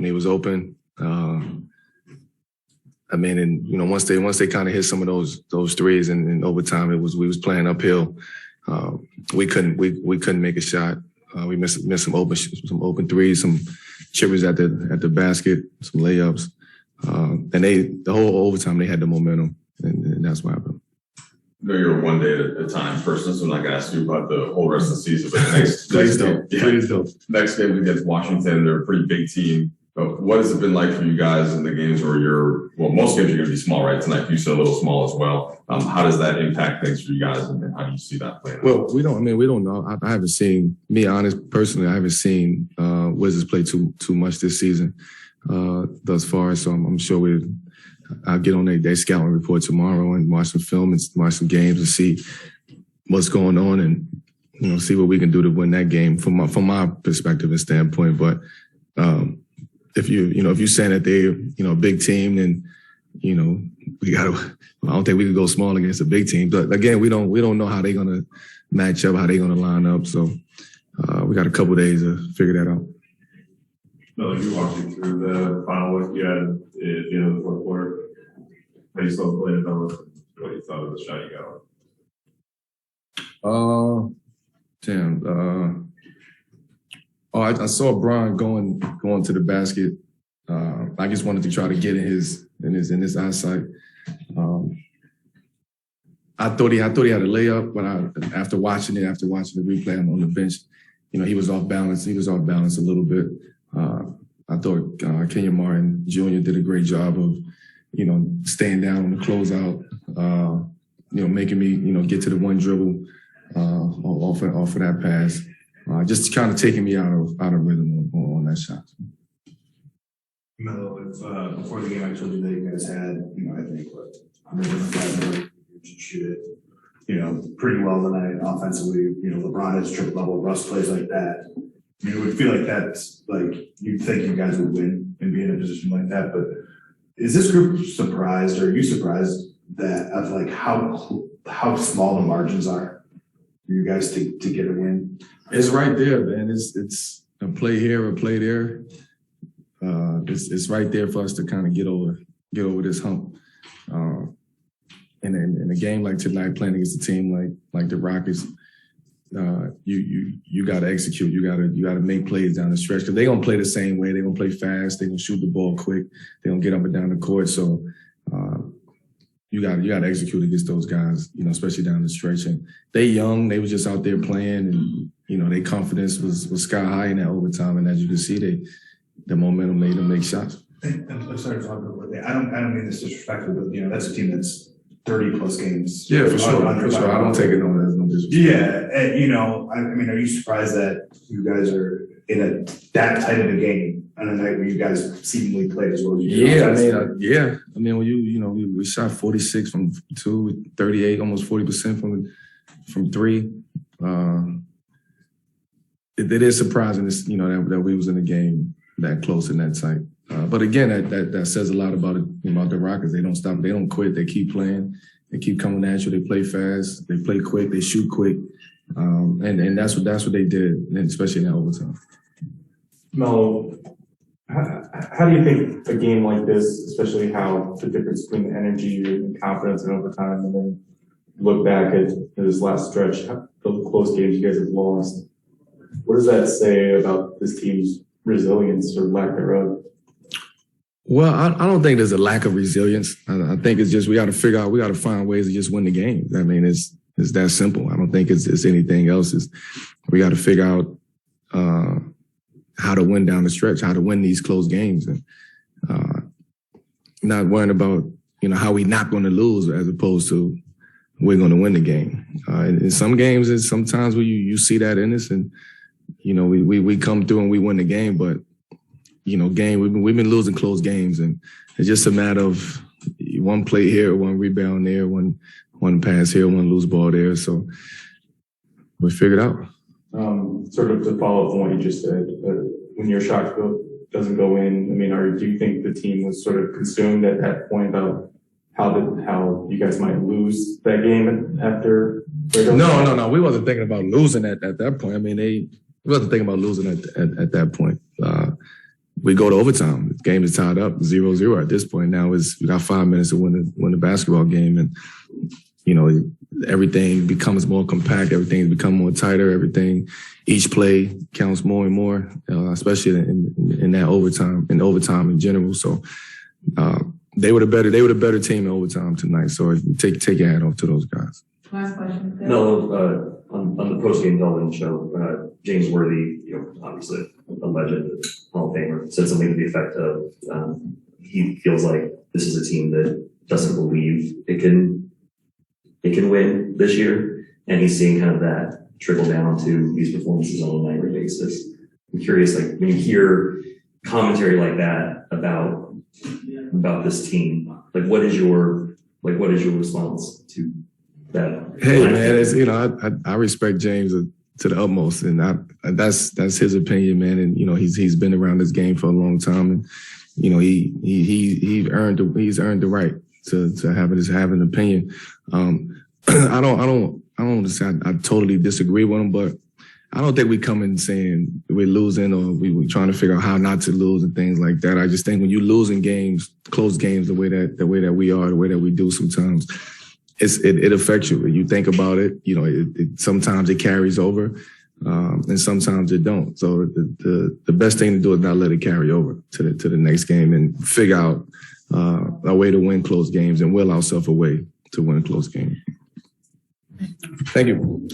when he was open. I mean, and once they kind of hit some of those threes in overtime, we was playing uphill. We couldn't make a shot. We missed some open threes, some chippers at the basket, some layups, and the whole overtime they had the momentum, and that's what happened. I know you're one day at a time person, so I'm not going to ask you about the whole rest of the season. But next game against Washington, they're a pretty big team. But what has it been like for you guys in the games where most games are going to be small, right? Tonight, you said a little small as well. How does that impact things for you guys, and how do you see that playing out? Well, we don't know. I haven't seen, personally, I haven't seen Wizards play too much this season thus far. So I'm sure I'll get on their scouting report tomorrow and watch some film and watch some games and see what's going on and see what we can do to win that game from my perspective and standpoint. But if you're saying that they're a big team, then I don't think we could go small against a big team. But again, we don't know how they're gonna match up, how they're gonna line up. So we got a couple of days to figure that out. No, you walked me through the final look you had at the end of the fourth quarter. How you saw the play develop, what you thought of the shot you got? I saw Brian going to the basket. I just wanted to try to get in his eyesight. I thought he had a layup, but after watching the replay on the bench, he was off balance. He was off balance a little bit. I thought Kenyon Martin Jr. did a great job of, staying down on the closeout, making me, get to the one dribble off of that pass. Just kind of taking me out of rhythm on that shot. Melo, before the game, I told you that you guys had, I think, 105 million to shoot it, pretty well tonight offensively. LeBron has triple double, Russ plays like that. It would feel like that's like you'd think you guys would win and be in a position like that. But is this group surprised, or are you surprised of like how small the margins are for you guys to get a win? It's right there, man. It's a play here, a play there. It's right there for us to kind of get over this hump. And in a game like tonight, playing against a team like the Rockets, you got to execute. You got to make plays down the stretch, because they're gonna play the same way. They're gonna play fast. They're gonna shoot the ball quick. They're gonna get up and down the court. So you got to execute against those guys, especially down the stretch. And they young. They was just out there playing, and their confidence was sky high in that overtime. And as you can see, the momentum made them make shots. I'm sorry to talk about that. I don't mean this disrespectfully, but that's a team that's 30 plus games. Yeah, for sure. I don't take it on as no disrespect. Yeah, and, are you surprised that you guys are in that tight of a game on a night where you guys seemingly played as well as you did? Yeah, I mean, when we shot 46 from 2, 38, almost 40% from 3. It is surprising, that we was in the game that close and that tight. But again, that says a lot about the Rockets. They don't stop. They don't quit. They keep playing. They keep coming at you. They play fast. They play quick. They shoot quick. And that's what they did, and especially in that overtime. Melo, how do you think a game like this, especially how the difference between the energy and confidence in overtime, and then look back at this last stretch, the close games you guys have lost, what does that say about this team's resilience or lack thereof? Well, I don't think there's a lack of resilience. I think it's just we got to find ways to just win the game. I mean, it's that simple. I don't think it's anything else. We got to figure out how to win down the stretch, how to win these close games, and not worrying about how we not going to lose as opposed to we're going to win the game. In some games, and sometimes where you see that in us, and we come through and we win the game, but we've been losing close games, and it's just a matter of one play here, one rebound there, one pass here, one loose ball there. So we figured out. Sort of to follow up on what you just said, when your shot doesn't go in, do you think the team was sort of consumed at that point about how you guys might lose that game after? No. We wasn't thinking about losing at that point. We wasn't thinking about losing at that point. we go to overtime. The game is tied up 0-0 at this point. Now we got 5 minutes to win the basketball game, and everything becomes more compact. Everything's become more tighter. Each play counts more and more, especially in that overtime in general. So they were the better team in overtime tonight. So take your hat off to those guys. Last question. No, on the postgame television show, James Worthy, obviously a legend, Hall of Famer, said something to the effect of he feels like this is a team that doesn't believe it can win this year, and he's seeing kind of that trickle down to these performances on a nightly basis. I'm curious, like when you hear commentary like that about this team, what is your response to that? Hey man, I respect James to the utmost, and that's his opinion, man. And he's been around this game for a long time, and he's earned the right to have an opinion. I don't say I totally disagree with him, but I don't think we come in saying we're losing or we're trying to figure out how not to lose and things like that. I just think when you're losing games, close games, the way that we are, the way that we do sometimes, it affects you. When you think about it, sometimes it carries over, and sometimes it don't. So the best thing to do is not let it carry over to the next game and figure out a way to win close games and will ourselves a way to win a close game. Thank you.